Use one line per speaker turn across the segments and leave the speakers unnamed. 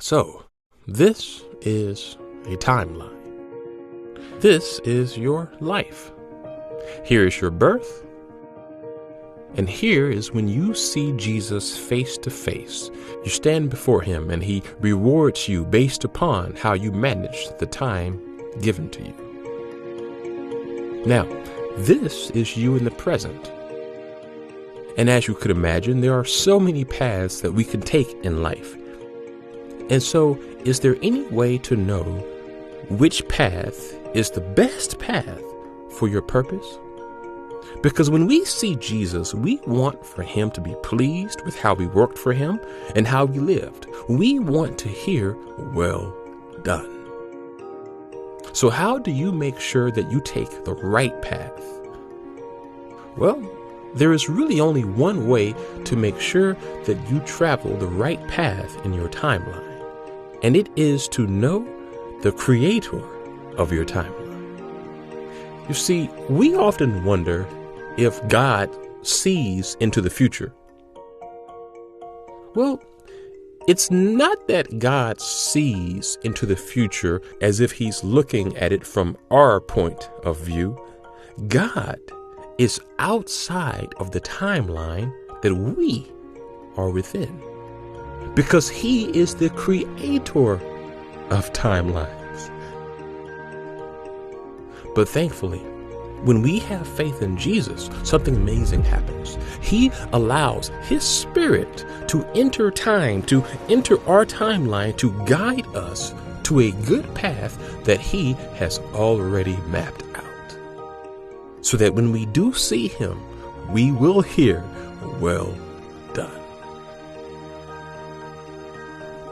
So, this is a timeline. This is your life. Here is your birth. And here is when you see Jesus face to face. You stand before him and he rewards you based upon how you managed the time given to you. Now, this is you in the present. And as you could imagine, there are so many paths that we can take in life. And so, is there any way to know which path is the best path for your purpose? Because when we see Jesus, we want for him to be pleased with how we worked for him and how we lived. We want to hear, "Well done." So how do you make sure that you take the right path? Well, there is really only one way to make sure that you travel the right path in your timeline. And it is to know the creator of your timeline. You see, we often wonder if God sees into the future. Well, it's not that God sees into the future as if he's looking at it from our point of view. God is outside of the timeline that we are within, because he is the creator of timelines. But thankfully, when we have faith in Jesus, something amazing happens. He allows his spirit to enter time, to enter our timeline, to guide us to a good path that he has already mapped out. So that when we do see him, we will hear, "Well done."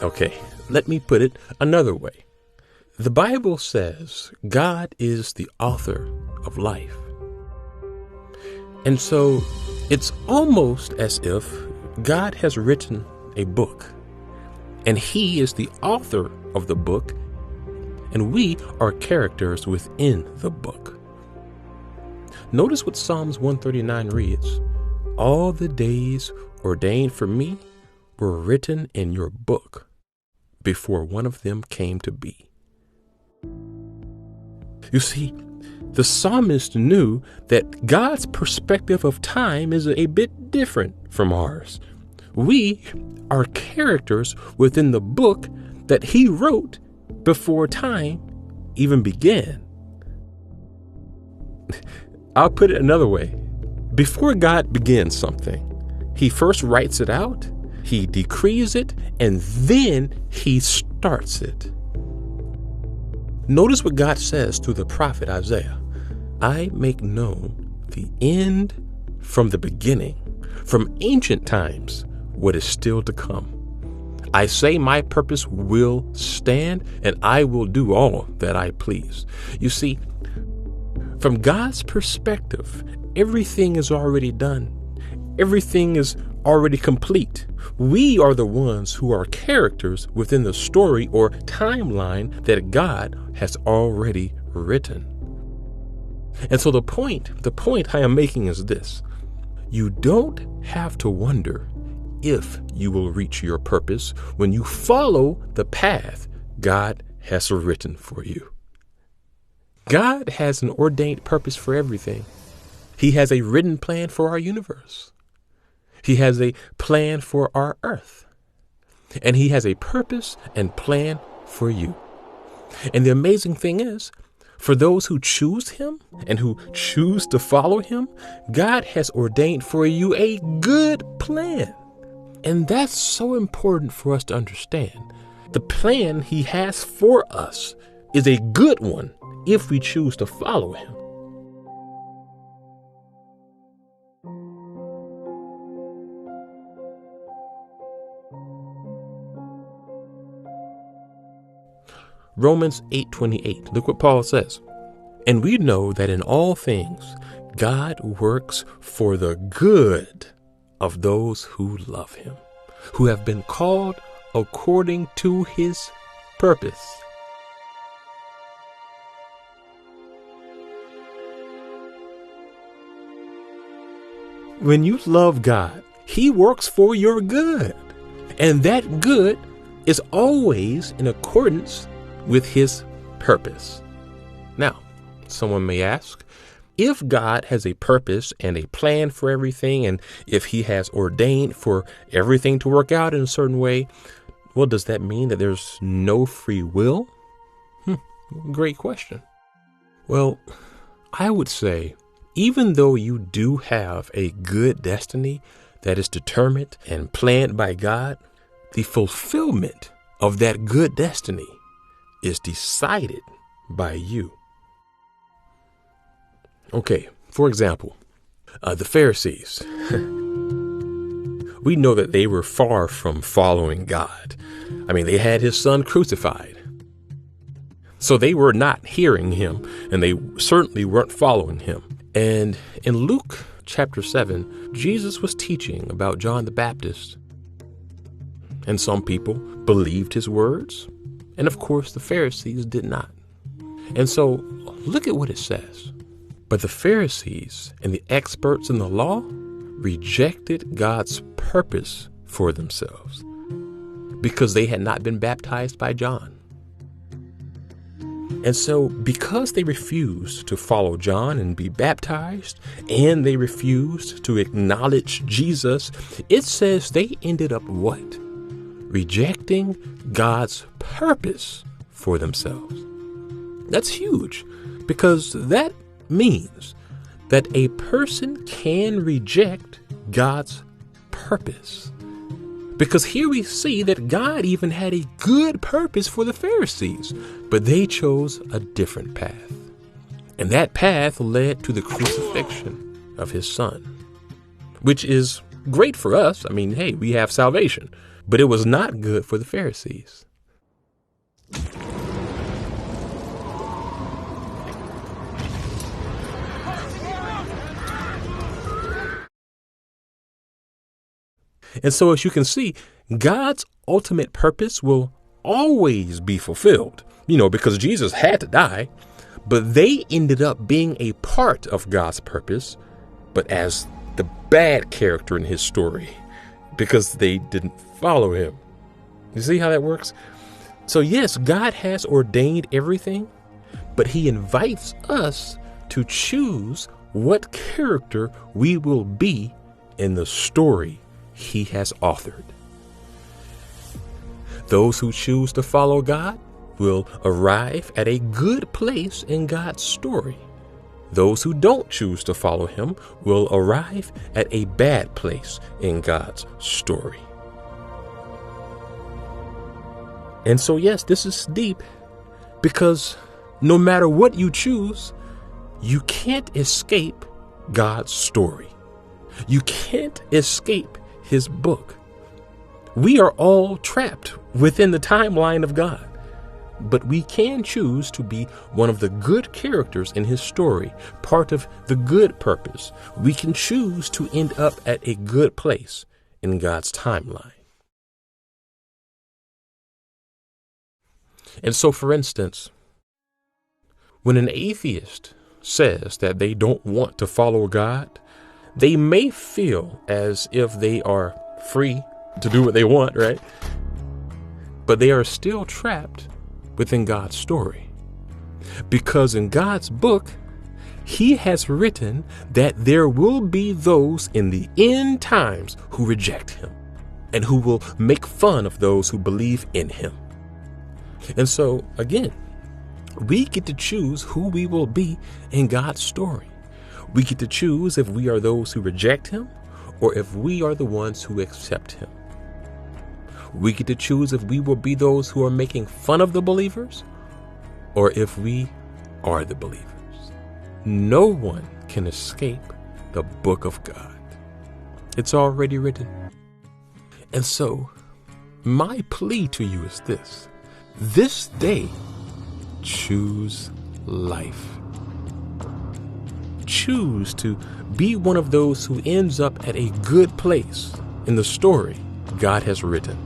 Okay, let me put it another way. The Bible says God is the author of life. And so it's almost as if God has written a book, and he is the author of the book, and we are characters within the book. Notice what Psalms 139 reads: "All the days ordained for me were written in your book before one of them came to be." You see, the psalmist knew that God's perspective of time is a bit different from ours. We are characters within the book that he wrote before time even began. I'll put it another way. Before God begins something, he first writes it out, he decrees it, and then he starts it. Notice what God says through the prophet Isaiah: "I make known the end from the beginning, from ancient times, what is still to come. I say my purpose will stand, and I will do all that I please." You see, from God's perspective, everything is already done. Everything is already complete. We are the ones who are characters within the story or timeline that God has already written. And so the point I am making is this: you don't have to wonder if you will reach your purpose when you follow the path God has written for you. God has an ordained purpose for everything. He has a written plan for our universe. He has a plan for our earth. And he has a purpose and plan for you. And the amazing thing is, for those who choose him and who choose to follow him, God has ordained for you a good plan. And that's so important for us to understand. The plan he has for us is a good one if we choose to follow him. Romans 8:28. Look what Paul says. "And we know that in all things God works for the good of those who love him, who have been called according to his purpose." When you love God, he works for your good. And that good is always in accordance with his purpose. Now, someone may ask, if God has a purpose and a plan for everything, and if he has ordained for everything to work out in a certain way, well, does that mean that there's no free will? Great question. Well, I would say, even though you do have a good destiny that is determined and planned by God, the fulfillment of that good destiny is decided by you. Okay, for example, the Pharisees. We know that they were far from following God. I mean, they had his son crucified. So they were not hearing him, and they certainly weren't following him. And in Luke chapter 7, Jesus was teaching about John the Baptist. And some people believed his words. And of course, the Pharisees did not. And so look at what it says. But the Pharisees and the experts in the law rejected God's purpose for themselves because they had not been baptized by John. And so because they refused to follow John and be baptized, and they refused to acknowledge Jesus, it says they ended up what? Rejecting God's purpose for themselves. That's huge, because that means that a person can reject God's purpose. Because here we see that God even had a good purpose for the Pharisees, but they chose a different path. And that path led to the crucifixion of his son, which is great for us. I mean, hey, we have salvation, but it was not good for the Pharisees. And so, as you can see, God's ultimate purpose will always be fulfilled, because Jesus had to die, but they ended up being a part of God's purpose, but as the bad character in his story, because they didn't follow him. You see how that works? So yes, God has ordained everything, but he invites us to choose what character we will be in the story he has authored. Those who choose to follow God will arrive at a good place in God's story. Those who don't choose to follow him will arrive at a bad place in God's story. And so, yes, this is deep, because no matter what you choose, you can't escape God's story. You can't escape his book. We are all trapped within the timeline of God, but we can choose to be one of the good characters in his story, part of the good purpose. We can choose to end up at a good place in God's timeline. And so, for instance, when an atheist says that they don't want to follow God, they may feel as if they are free to do what they want, right? But they are still trapped within God's story. Because in God's book, he has written that there will be those in the end times who reject him and who will make fun of those who believe in him. And so, again, we get to choose who we will be in God's story. We get to choose if we are those who reject him or if we are the ones who accept him. We get to choose if we will be those who are making fun of the believers or if we are the believers. No one can escape the book of God. It's already written. And so, my plea to you is this. This day, choose life. Choose to be one of those who ends up at a good place in the story God has written.